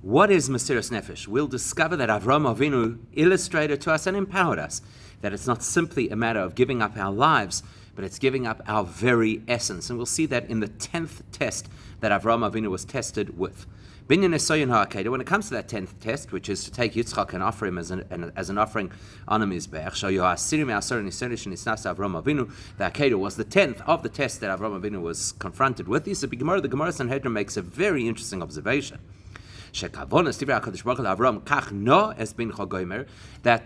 What is Mesirus nefesh? We'll discover that Avraham Avinu illustrated to us and empowered us that it's not simply a matter of giving up our lives, but it's giving up our very essence. And we'll see that in the 10th test that Avraham Avinu was tested with. When it comes to that 10th test, which is to take Yitzchak and offer him as an offering on a Mizbeach, the Akedah was the 10th of the tests that Avraham Avinu was confronted with. The Gemara Sanhedrin makes a very interesting observation. That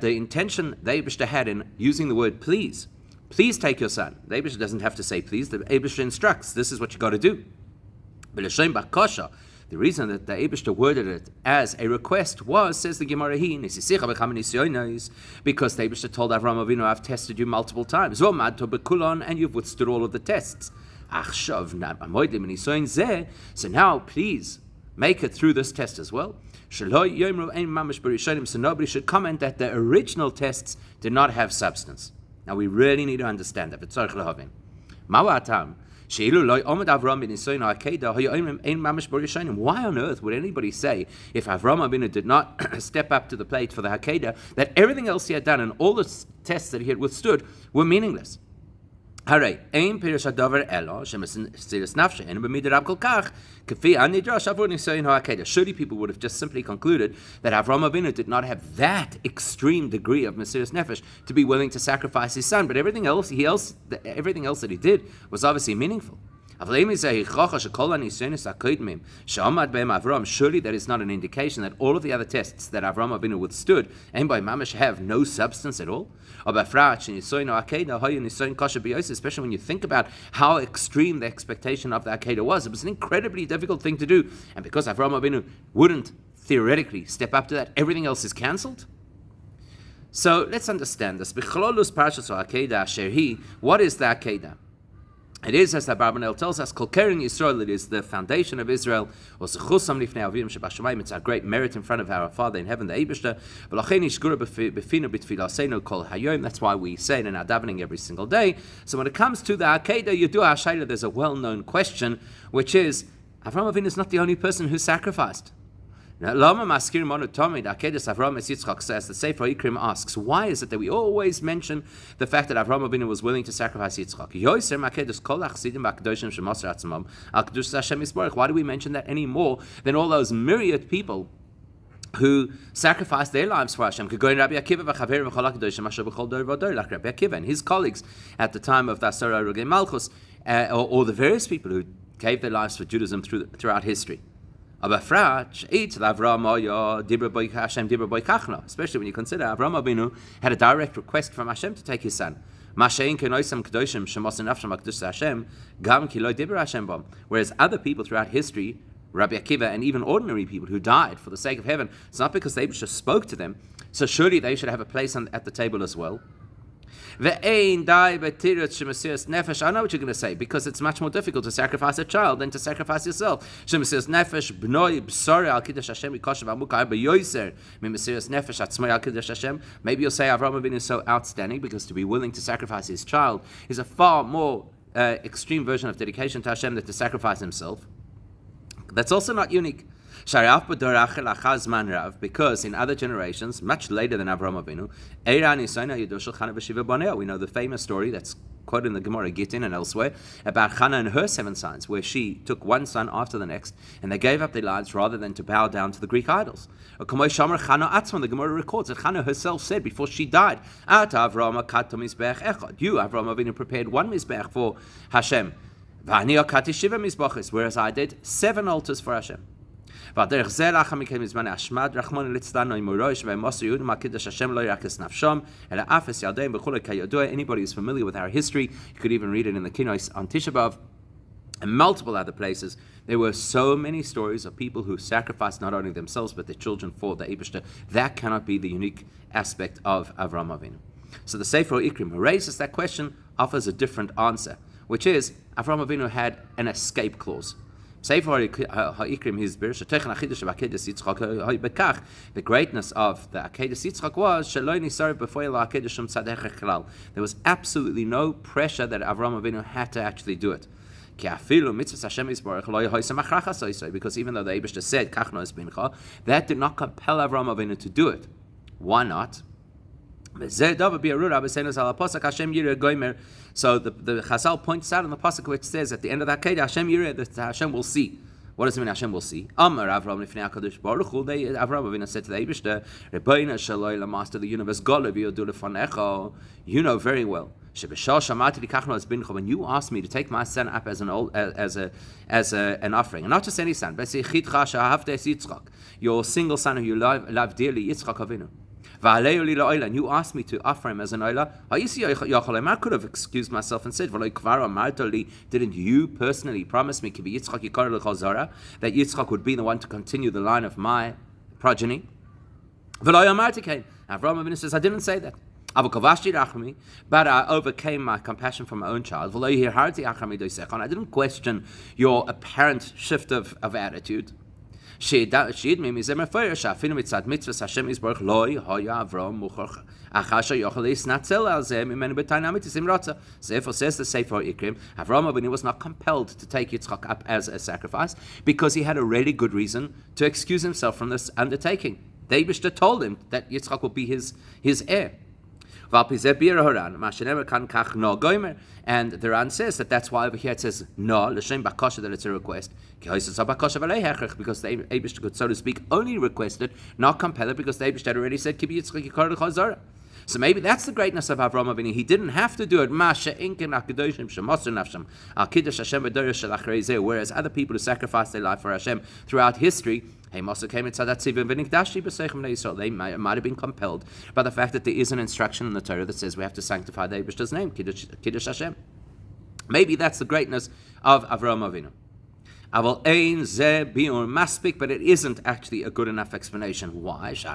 the intention the Eibishter had in using the word please take your son. The Eibishter doesn't have to say please, the Eibishter instructs, this is what you got to do. The reason that the Eibishter worded it as a request was, says the Gemara, because the Eibishter told Avraham Avinu, I've tested you multiple times, and you've withstood all of the tests. So now please make it through this test as well. So nobody should comment that the original tests did not have substance. Now we really need to understand that. Why on earth would anybody say, if Avraham Avinu did not step up to the plate for the Hakedah, that everything else he had done and all the tests that he had withstood were meaningless? Surely people would have just simply concluded that Avraham Avinu did not have that extreme degree of Mesirus nefesh to be willing to sacrifice his son, but everything else that he did was obviously meaningful. Surely that is not an indication that all of the other tests that Avraham Avinu withstood and by mamash have no substance at all. Especially when you think about how extreme the expectation of the Akedah was. It was an incredibly difficult thing to do, and because Avraham Avinu wouldn't theoretically step up to that, everything else is cancelled. So let's understand this. What is the Akedah? It is, as the Barbanel tells us, Kol Keren Yisrael, it is the foundation of Israel. It's our great merit in front of our Father in heaven, the Eibishter. That's why we say it in our davening every single day. So when it comes to the Akedah, Yudua HaShayla, there's a well-known question, which is, Avraham Avinu is not the only person who sacrificed. As the Sefer Ikrim asks, why is it that we always mention the fact that Avraham Avinu was willing to sacrifice Yitzchak? Why do we mention that any more than all those myriad people who sacrificed their lives for Hashem? Like Rabbi Akiva and his colleagues at the time of the Asara Rogei Malchus, or the various people who gave their lives for Judaism throughout history. Especially when you consider Avraham Avinu had a direct request from Hashem to take his son. Whereas other people throughout history, Rabbi Akiva and even ordinary people who died for the sake of heaven, it's not because they just spoke to them, so surely they should have a place at the table as well. I know what you're going to say, because it's much more difficult to sacrifice a child than to sacrifice yourself. Maybe you'll say Avraham Avinu is so outstanding because to be willing to sacrifice his child is a far more extreme version of dedication to Hashem than to sacrifice himself. That's also not unique. Because in other generations, much later than Avraham Avinu, we know the famous story that's quoted in the Gemara Gittin and elsewhere about Chana and her 7 sons, where she took one son after the next, and they gave up their lives rather than to bow down to the Greek idols. The Gemara records that Chana herself said before she died, You, Avraham Avinu, prepared one Mizbeach for Hashem, whereas I did 7 altars for Hashem. Anybody who's familiar with our history, you could even read it in the Kinos on Tisha B'Av and multiple other places. There were so many stories of people who sacrificed not only themselves but their children for the Eibishter. That cannot be the unique aspect of Avraham Avinu. So the Sefer Ikrim, who raises that question, offers a different answer, which is Avraham Avinu had an escape clause. Sefer HaIkrim, his the greatness of the Akedah Yitzchak was there was absolutely no pressure that Avraham Avinu had to actually do it. Because even though the Eibishter said, that did not compel Avraham Avinu to do it. Why not? So the Chazal points out in the pasuk which says at the end of that Kedah, Hashem Yireh, that Hashem will see. What does it mean Hashem will see? Amar Avraham Lifnei HaKadosh Baruch Hu, Avraham Avinu said to the Eibishter, Rebbeinu Shaloi, the Master of the universe, you know very well. When you asked me to take my son up as an offering, and not just any son, but your single son who you love dearly, Yitzchak Avinu. And you asked me to offer him as an oila. I could have excused myself and said, didn't you personally promise me that Yitzchak would be the one to continue the line of my progeny? Avraham Avinu says, I didn't say that. But I overcame my compassion for my own child. I didn't question your apparent shift of attitude. So therefore says the Sefer Ikrim, Avraham Avinu was not compelled to take Yitzchak up as a sacrifice because he had a really good reason to excuse himself from this undertaking. The Eibishter told him that Yitzchak will be his heir. And the Ran says that's why over here it says no, l'shem bakasha, that it's a request. Because the Eibishter could, so to speak, only request it, not compel it, because the Eibishter had already said Kibi Yitzchak Yikar L'Chazara. So maybe that's the greatness of Avraham Avinu. He didn't have to do it. Whereas other people who sacrificed their life for Hashem throughout history, they might have been compelled by the fact that there is an instruction in the Torah that says we have to sanctify the Eibishter's name, Kiddush Hashem. Maybe that's the greatness of Avraham Avinu. But it isn't actually a good enough explanation. Why? First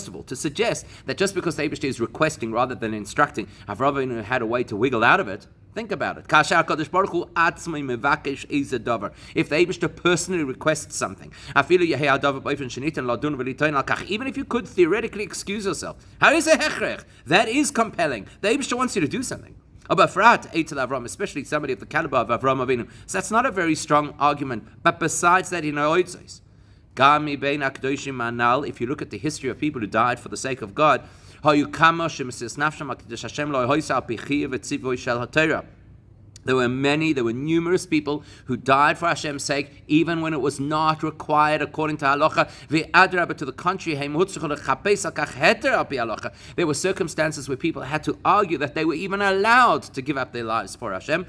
of all, to suggest that just because the Eibishter is requesting rather than instructing, Avraham had a way to wiggle out of it. Think about it. If the Eibishter personally requests something, even if you could theoretically excuse yourself, that is compelling. The Eibishter wants you to do something. Especially somebody of the caliber of Avraham Avinu. So that's not a very strong argument. But besides that, if you look at the history of people who died for the sake of God, there were numerous people who died for Hashem's sake, even when it was not required according to halacha. To the contrary, there were circumstances where people had to argue that they were even allowed to give up their lives for Hashem,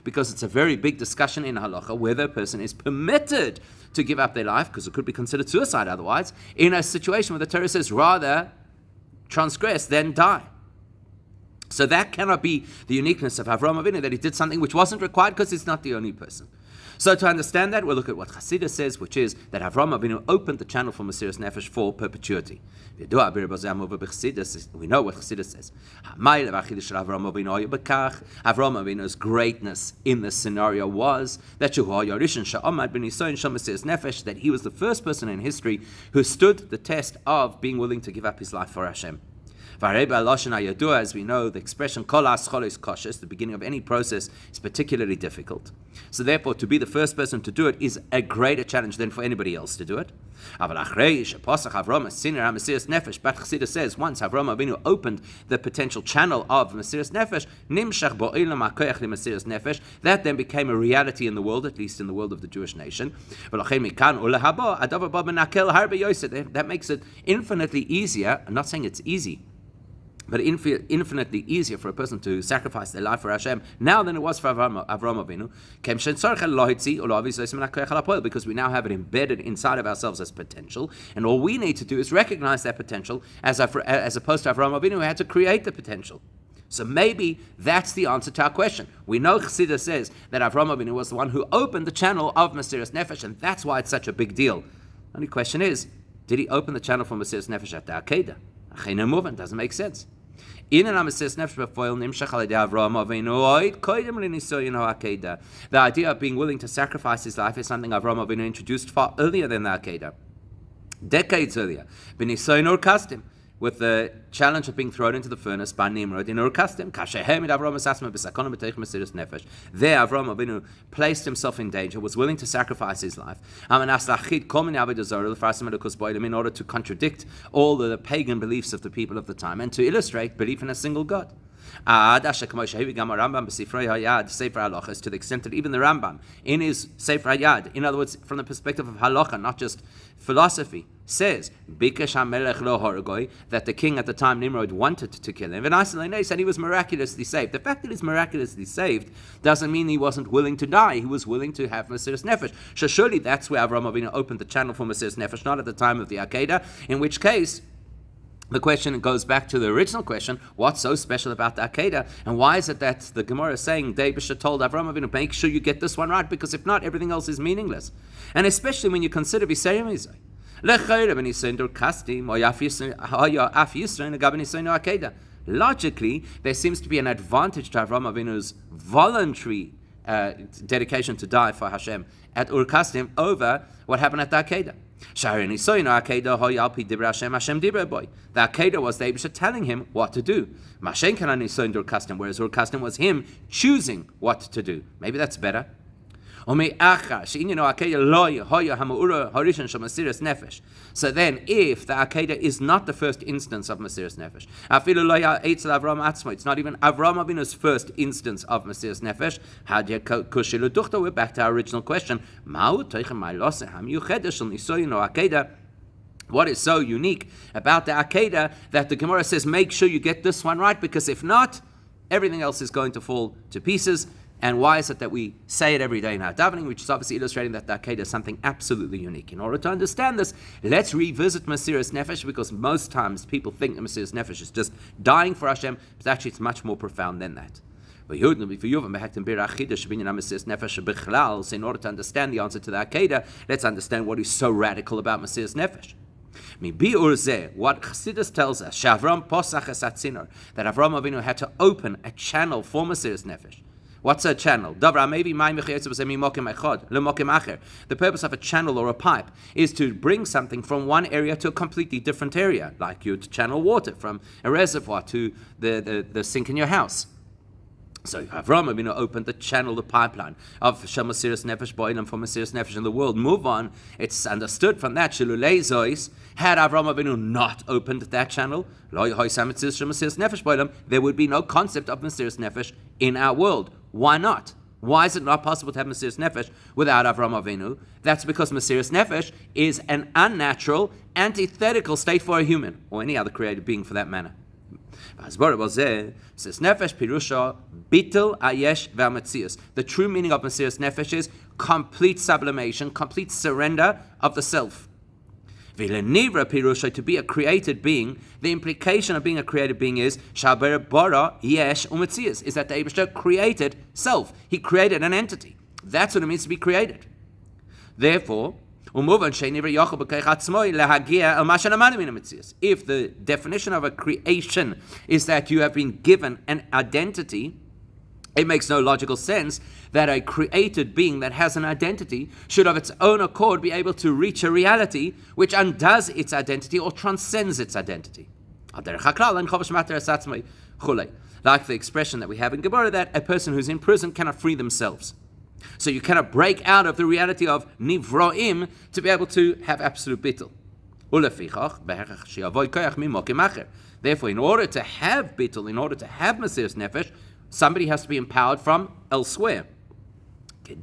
because it's a very big discussion in halacha whether a person is permitted to give up their life, because it could be considered suicide otherwise, in a situation where the Torah says rather transgress, then die. So that cannot be the uniqueness of Avraham Avinu, that he did something which wasn't required because he's not the only person. So to understand that, we'll look at what Chassidus says, which is that Avraham Avinu opened the channel for Mesirus nefesh for perpetuity. We know what Chassidus says. Avraham Avinu's greatness in this scenario was that that he was the first person in history who stood the test of being willing to give up his life for Hashem. As we know, the expression kol ha'aschol koshes, the beginning of any process, is particularly difficult. So therefore, to be the first person to do it is a greater challenge than for anybody else to do it. But Chassidus says, once Avraham Avinu opened the potential channel of Mesirus nefesh, that then became a reality in the world, at least in the world of the Jewish nation. That makes it infinitely easier. I'm not saying it's easy, but infinitely easier for a person to sacrifice their life for Hashem now than it was for Avraham Avinu, because we now have it embedded inside of ourselves as potential, and all we need to do is recognize that potential, as opposed to Avraham Avinu, who had to create the potential. So maybe that's the answer to our question. We know Chassidus says that Avraham Avinu was the one who opened the channel of Mesirus nefesh, and that's why it's such a big deal. The only question is, did he open the channel for Mesirus nefesh at the Akedah? Doesn't make sense. The idea of being willing to sacrifice his life is something Avraham Avinu introduced far earlier than the Akedah. Decades earlier, with the challenge of being thrown into the furnace by Nimrod in Ur Kasdim. There, Avraham Avinu placed himself in danger, was willing to sacrifice his life in order to contradict all the pagan beliefs of the people of the time and to illustrate belief in a single God. To the extent that even the Rambam, in his Sefer Hayad, in other words, from the perspective of halacha, not just philosophy, says that the king at the time, Nimrod, wanted to kill him. And he was miraculously saved. The fact that he's miraculously saved doesn't mean he wasn't willing to die. He was willing to have Mesirus nefesh. So surely that's where Avraham Avinu opened the channel for Mesirus nefesh, not at the time of the Akedah, in which case the question goes back to the original question: what's so special about the Akedah, and why is it that the Gemara is saying Daibisha told Avraham Avinu, make sure you get this one right, because if not, everything else is meaningless. And especially when you consider Vayeira. Logically, there seems to be an advantage to Avraham Avinu's voluntary dedication to die for Hashem at Ur Kasdim over what happened at the Akedah. The Akedah was the Eibusha telling him what to do. Whereas Ur Kasdim was him choosing what to do. Maybe that's better. So then, if the Akedah is not the first instance of Mesirus nefesh, it's not even Avraham Avinu's first instance of Mesirus nefesh, we're back to our original question: what is so unique about the Akedah that the Gemara says, make sure you get this one right, because if not, everything else is going to fall to pieces? And why is it that we say it every day in our davening, which is obviously illustrating that the Akedah is something absolutely unique? In order to understand this, let's revisit Mesirus nefesh, because most times people think that Mesirus nefesh is just dying for Hashem, but actually it's much more profound than that. So in order to understand the answer to the Akedah, let's understand what is so radical about Mesirus nefesh. What Chassidus tells us, that Avraham Avinu had to open a channel for Mesirus nefesh. What's a channel? The purpose of a channel or a pipe is to bring something from one area to a completely different area, like you to channel water from a reservoir to the sink in your house. So Avraham Avinu opened the channel, the pipeline of Mesirus nefesh ba'olam for Mesirus nefesh in the world. Move on. It's understood from that, Shelulei Zois, had Avraham Avinu not opened that channel, there would be no concept of Mesirus nefesh in our world. Why not? Why is it not possible to have Mesirus nefesh without Avraham Avinu? That's because Mesirus nefesh is an unnatural, antithetical state for a human, or any other created being for that matter. The true meaning of Mesirus nefesh is complete sublimation, complete surrender of the self. To be a created being, the implication of being a created being is that the Eibusha created self. He created an entity. That's what it means to be created. Therefore, if the definition of a creation is that you have been given an identity, it makes no logical sense that a created being that has an identity should of its own accord be able to reach a reality which undoes its identity or transcends its identity. Like the expression that we have in Gemara, that a person who's in prison cannot free themselves. So you cannot break out of the reality of nivroim to be able to have absolute bittul. Therefore, in order to have bittul, in order to have Mesirus nefesh, somebody has to be empowered from elsewhere. To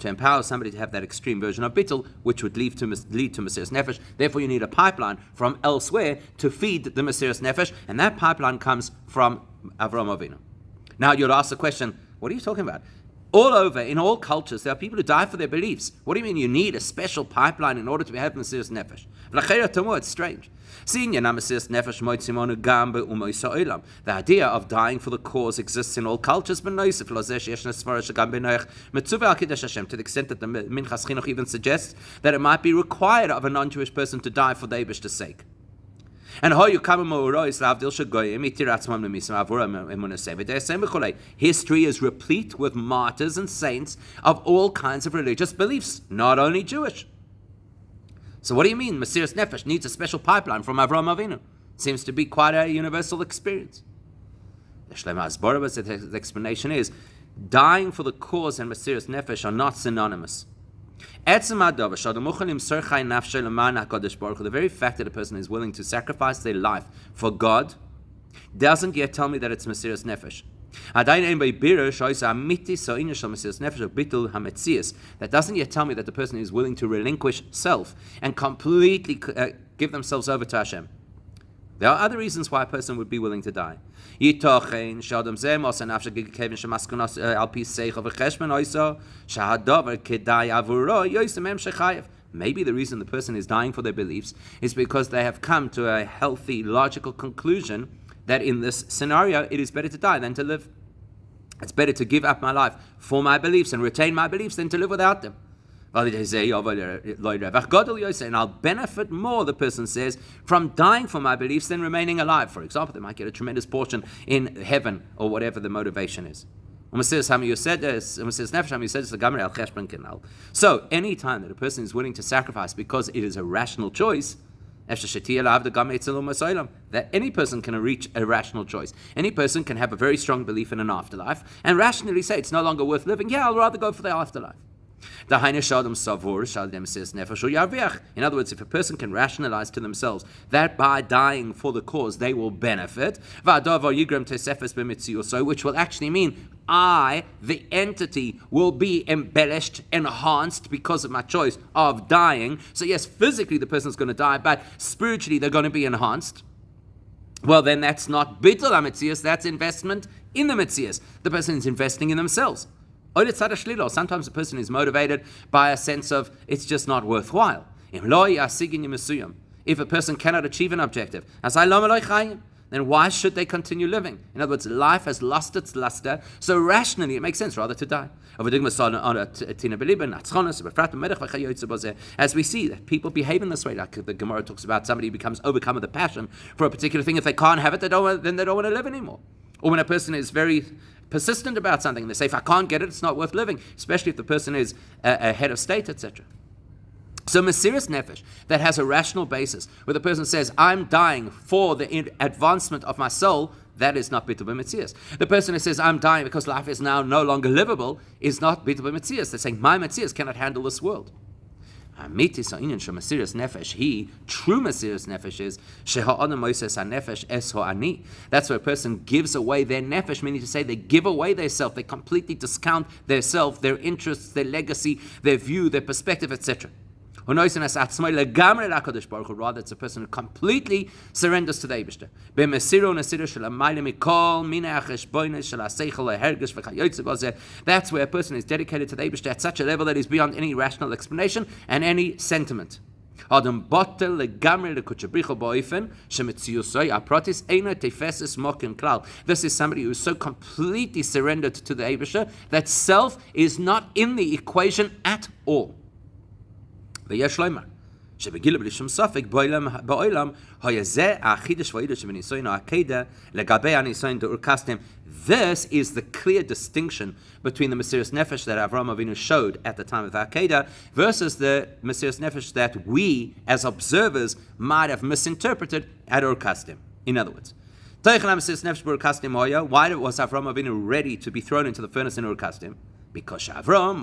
empower somebody to have that extreme version of bittul, which would lead to Mesirus nefesh. Therefore, you need a pipeline from elsewhere to feed the Mesirus nefesh, and that pipeline comes from Avraham Avinu. Now, you'd ask the question, what are you talking about? All over, in all cultures, there are people who die for their beliefs. What do you mean you need a special pipeline in order to have Mesirus nefesh? It's strange. The idea of dying for the cause exists in all cultures, to the extent that the Minchas Chinuch even suggests that it might be required of a non-Jewish person to die for the Eibishter's sake. And history is replete with martyrs and saints of all kinds of religious beliefs, not only Jewish. So what do you mean Mesirus nefesh needs a special pipeline from Avraham Avinu? Seems to be quite a universal experience. The explanation is, dying for the cause and Mesirus nefesh are not synonymous. The very fact that a person is willing to sacrifice their life for God doesn't yet tell me that it's Mesirus nefesh. That doesn't yet tell me that the person is willing to relinquish self and completely give themselves over to Hashem. There are other reasons why a person would be willing to die. Maybe the reason the person is dying for their beliefs is because they have come to a healthy, logical conclusion that in this scenario, it is better to die than to live. It's better to give up my life for my beliefs and retain my beliefs than to live without them. And I'll benefit more, the person says, from dying for my beliefs than remaining alive. For example, they might get a tremendous portion in heaven or whatever the motivation is. So any time that a person is willing to sacrifice because it is a rational choice, that any person can reach a rational choice. Any person can have a very strong belief in an afterlife and rationally say it's no longer worth living. Yeah, I'll rather go for the afterlife. In other words, if a person can rationalize to themselves that by dying for the cause they will benefit, which will actually mean I, the entity, will be embellished, enhanced because of my choice of dying. So yes, physically the person's going to die, but spiritually they're going to be enhanced. Well, then that's not bittul ha-metzius, that's investment in the metzius. The person is investing in themselves. Sometimes a person is motivated by a sense of it's just not worthwhile. If a person cannot achieve an objective, then why should they continue living? In other words, life has lost its luster, so rationally it makes sense rather to die. As we see that people behave in this way, like the Gemara talks about somebody becomes overcome with a passion for a particular thing. If they can't have it, then they don't want to live anymore. Or when a person is very persistent about something, and they say, if I can't get it, it's not worth living, especially if the person is a head of state, etc. So Mesirus nefesh, that has a rational basis, where the person says, I'm dying for the advancement of my soul, that is not bittul b'metzius. The person who says, I'm dying because life is now no longer livable, is not bittul b'metzius. They're saying, my metzius cannot handle this world. Mesirus nefesh, true Mesirus nefesh is nefesh es ani. That's where a person gives away their nefesh, meaning to say they give away their self, they completely discount their self, their interests, their legacy, their view, their perspective, etc. Rather, it's a person who completely surrenders to the Eibishter. That's where a person is dedicated to the Eibishter at such a level that is beyond any rational explanation and any sentiment. This is somebody who is so completely surrendered to the Eibishter that self is not in the equation at all. This is the clear distinction between the Mesirus nefesh that Avraham Avinu showed at the time of the Akedah versus the Mesirus nefesh that we, as observers, might have misinterpreted at Ur Kasdim. In other words, why was Avraham Avinu ready to be thrown into the furnace in Ur Kasdim? Because Avram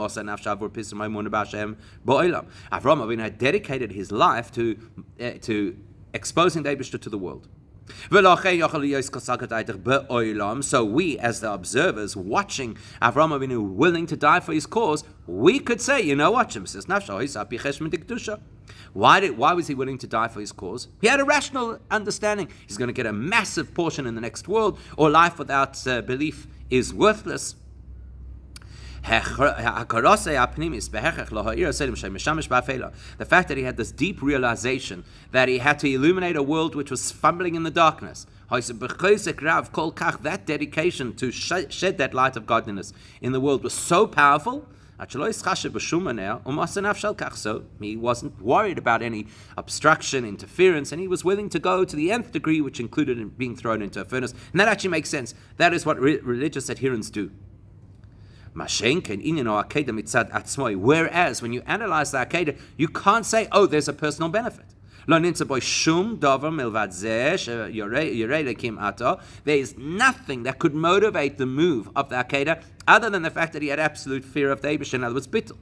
Avinu had dedicated his life to exposing the Eibishter to the world. So we, as the observers, watching Avram Avinu willing to die for his cause, we could say, you know what? Why was he willing to die for his cause? He had a rational understanding. He's going to get a massive portion in the next world, or life without belief is worthless. The fact that he had this deep realization that he had to illuminate a world which was fumbling in the darkness, that dedication to shed that light of godliness in the world was so powerful So he wasn't worried about any obstruction, interference, and he was willing to go to the nth degree, which included in being thrown into a furnace. And that actually makes sense. That is what religious adherents do. Whereas when you analyze the Akedah, you can't say, oh, there's a personal benefit. There is nothing that could motivate the move of the Akedah other than the fact that he had absolute fear of the Eibush, in other words, bittul.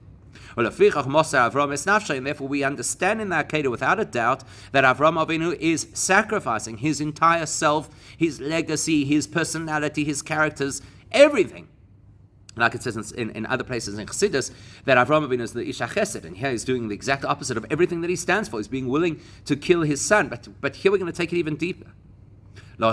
And therefore we understand in the Akedah without a doubt that Avram Avinu is sacrificing his entire self, his legacy, his personality, his characters, everything. Like it says in other places in Chassidus, that Avram Avinu is the Ish HaChesed, and here he's doing the exact opposite of everything that he stands for. He's being willing to kill his son, but here we're going to take it even deeper. He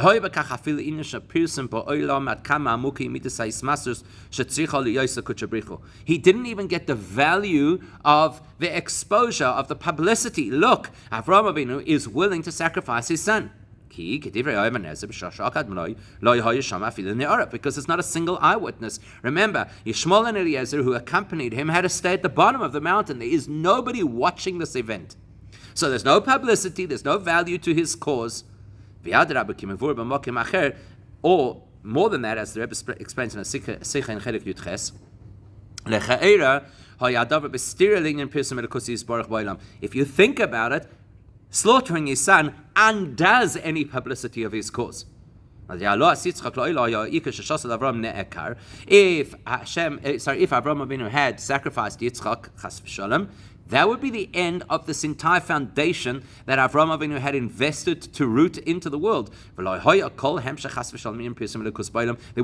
didn't even get the value of the exposure, of the publicity. Look, Avram Avinu is willing to sacrifice his son. Because it's not a single eyewitness. Remember, Yishmael and Eliezer, who accompanied him, had to stay at the bottom of the mountain. There is nobody watching this event. So there's no publicity, there's no value to his cause. Or, more than that, as the Rebbe explains in a Sikha in Chelek Yudches, if you think about it, slaughtering his son undoes any publicity of his cause. If Avraham Avinu had sacrificed Yitzchak, chas v'shalom, that would be the end of this entire foundation that Avraham Avinu had invested to root into the world. There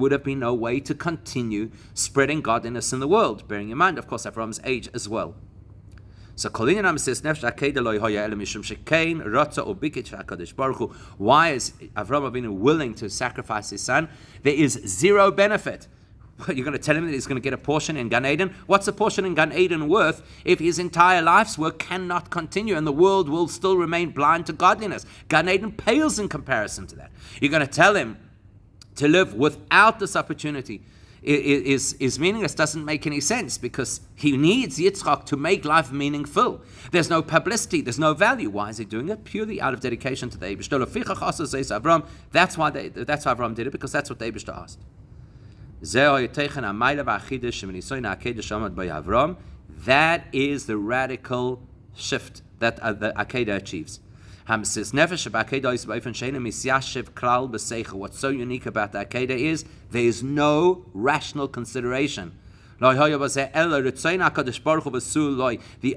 would have been no way to continue spreading godliness in the world, bearing in mind, of course, Avraham's age as well. So why is Avraham Avinu willing to sacrifice his son? There is zero benefit. You're going to tell him that he's going to get a portion in Gan Eden? What's a portion in Gan Eden worth if his entire life's work cannot continue and the world will still remain blind to godliness? Gan Eden pales in comparison to that. You're going to tell him to live without this opportunity is meaningless, doesn't make any sense, because he needs Yitzchak to make life meaningful. There's no publicity, there's no value. Why is he doing it? Purely out of dedication to the Eibishter. That's why Avram did it, because that's what the Eibishter asked. That is the radical shift that the Akedah achieves. What's so unique about the Akedah is there is no rational consideration. The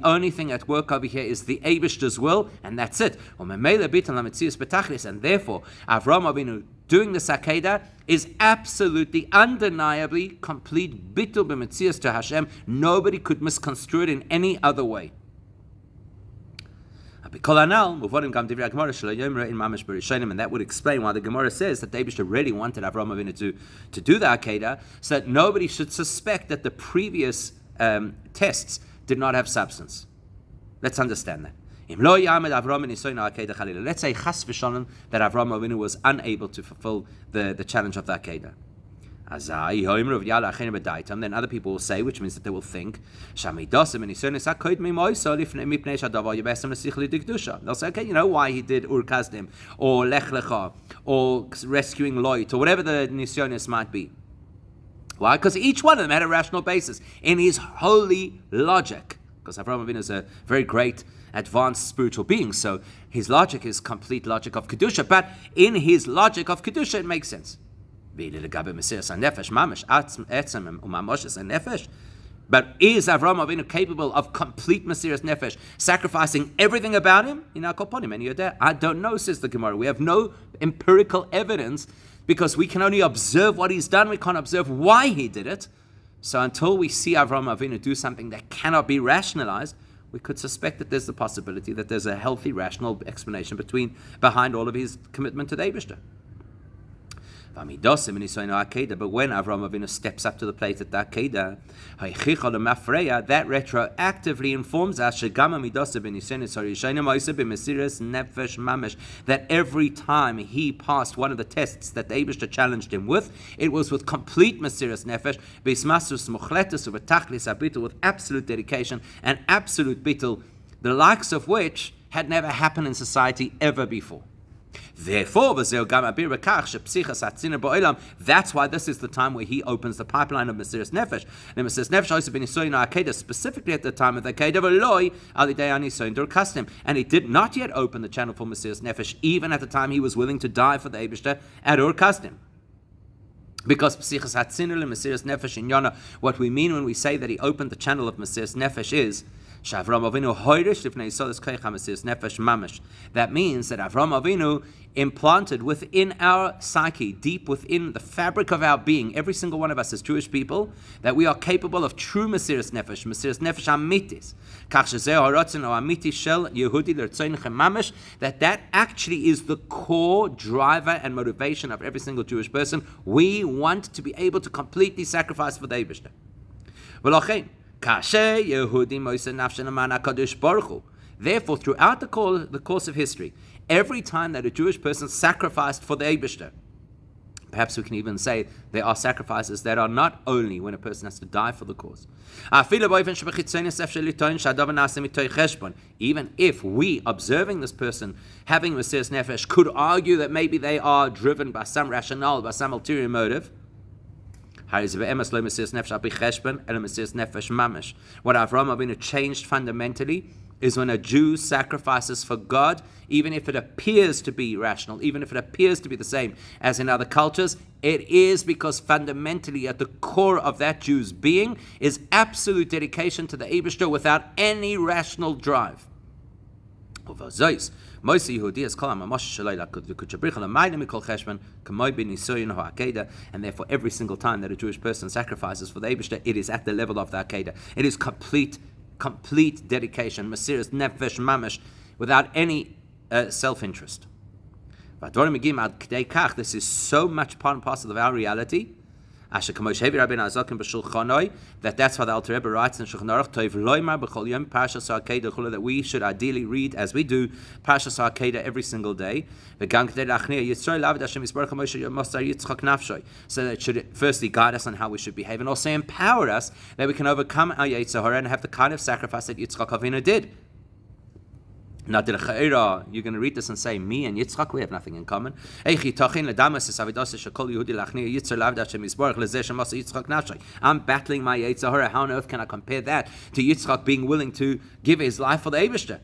only thing at work over here is the Eibishter's will, and that's it. And therefore, Avraham Avinu doing the Akedah is absolutely, undeniably, complete bitul b'metzias to Hashem. Nobody could misconstrue it in any other way. And that would explain why the Gemara says that the Eibishter really wanted Avraham Avinu to do the Akedah, so that nobody should suspect that the previous tests did not have substance. Let's understand that. Let's say chas v'shalom that Avraham Avinu was unable to fulfill the challenge of the Akedah. Then other people will say, which means that they will think, they'll say, okay, you know why he did Ur Kasdim, or Lech Lecha, or rescuing Loit, or whatever the Nisyonis might be. Why? Because each one of them had a rational basis in his holy logic. Because Avraham Avinu is a very great, advanced spiritual being, so his logic is complete logic of Kedusha, but in his logic of Kedusha it makes sense. But is Avraham Avinu capable of complete Mesirus nefesh, sacrificing everything about him? I don't know, says the Gemara. We have no empirical evidence, because we can only observe what he's done. We can't observe why he did it. So until we see Avraham Avinu do something that cannot be rationalized, we could suspect that there's the possibility that there's a healthy, rational explanation behind all of his commitment to the Eibishter. But when Avram Avinu steps up to the plate at the Akedah, that retroactively informs us that every time he passed one of the tests that the Eibishter challenged him with, it was with complete Mesirus nefesh, with absolute dedication and absolute bittul, the likes of which had never happened in society ever before. Therefore, that's why this is the time where he opens the pipeline of Mesirus nefesh. And Mesirus nefesh also been Akedah, specifically at the time of the Akedah, and he did not yet open the channel for Mesirus nefesh, even at the time he was willing to die for the Eibishter at Ur Kasdim. Because Psichas Hatziner and Mesirus nefesh in Yonah, what we mean when we say that he opened the channel of Mesirus nefesh is Avram Avinu hoirish lifnei yisodas koich Mesirus nefesh mamish. That means that Avram Avinu implanted within our psyche, deep within the fabric of our being, every single one of us as Jewish people, that we are capable of true Mesirus nefesh amitis. Kach shezeh haratzon o amiti shel Yehudi l'rtzonchem mamish. That actually is the core driver and motivation of every single Jewish person. We want to be able to completely sacrifice for the Eibishter. V'lochein. Therefore, throughout the course of history, every time that a Jewish person sacrificed for the Eibishter, perhaps we can even say there are sacrifices that are not only when a person has to die for the cause. Even if we, observing this person having Mesirus nefesh, could argue that maybe they are driven by some rationale, by some ulterior motive, what Avram Avinu changed fundamentally is when a Jew sacrifices for God, even if it appears to be rational, even if it appears to be the same as in other cultures, it is because fundamentally at the core of that Jew's being is absolute dedication to the Eibishter without any rational drive. And therefore, every single time that a Jewish person sacrifices for the Eibishter, it is at the level of the Akedah. It is complete dedication, Mesirus nefesh mamish, without any self-interest. This is so much part and parcel of our reality. That's why the Alter Rebbe writes in Shulchan Aruch that we should ideally read, as we do, Parshas Akedah every single day. So that it should firstly guide us on how we should behave, and also empower us that we can overcome our Yetzer Hara and have the kind of sacrifice that Yitzchak Avinu did. Now, you're going to read this and say, me and Yitzchak, we have nothing in common. I'm battling my Yetzer Hara. How on earth can I compare that to Yitzchak being willing to give his life for the Eibishter?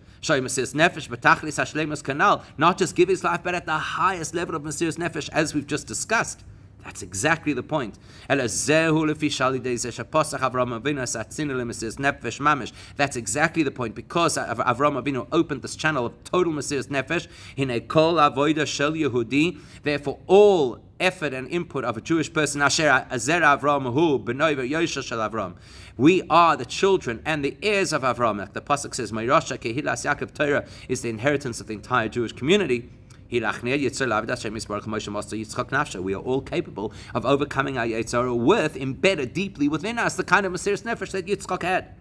Not just give his life, but at the highest level of Mesirus nefesh, as we've just discussed. That's exactly the point. That's exactly the point. Because Avram Avinu opened this channel of total Mesirus nefesh, therefore all effort and input of a Jewish person, we are the children and the heirs of Avram. Like the pasuk says, Meirasha Kehilas Yaakov Torah is the inheritance of the entire Jewish community. We are all capable of overcoming our Yetzer Hara with, embedded deeply within us, the kind of Mesirus nefesh that Yitzchak had.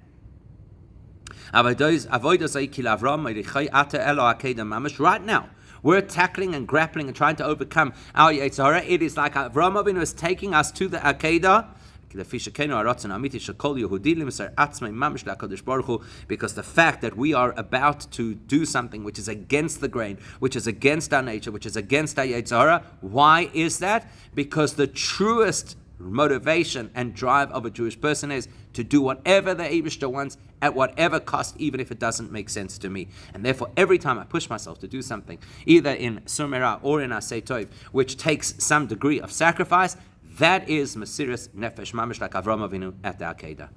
Right now, we're tackling and grappling and trying to overcome our Yetzer Hara. It is like Avram Avinu is taking us to the Akedah, because the fact that we are about to do something which is against the grain, which is against our nature, which is against our Yetzer Hara, why is that? Because the truest motivation and drive of a Jewish person is to do whatever the Eibishter wants at whatever cost, even if it doesn't make sense to me. And therefore, every time I push myself to do something, either in Surmera or in Aseh Tov, which takes some degree of sacrifice, that is Mesirus nefesh mamish, like Avram Avinu at the Akedah.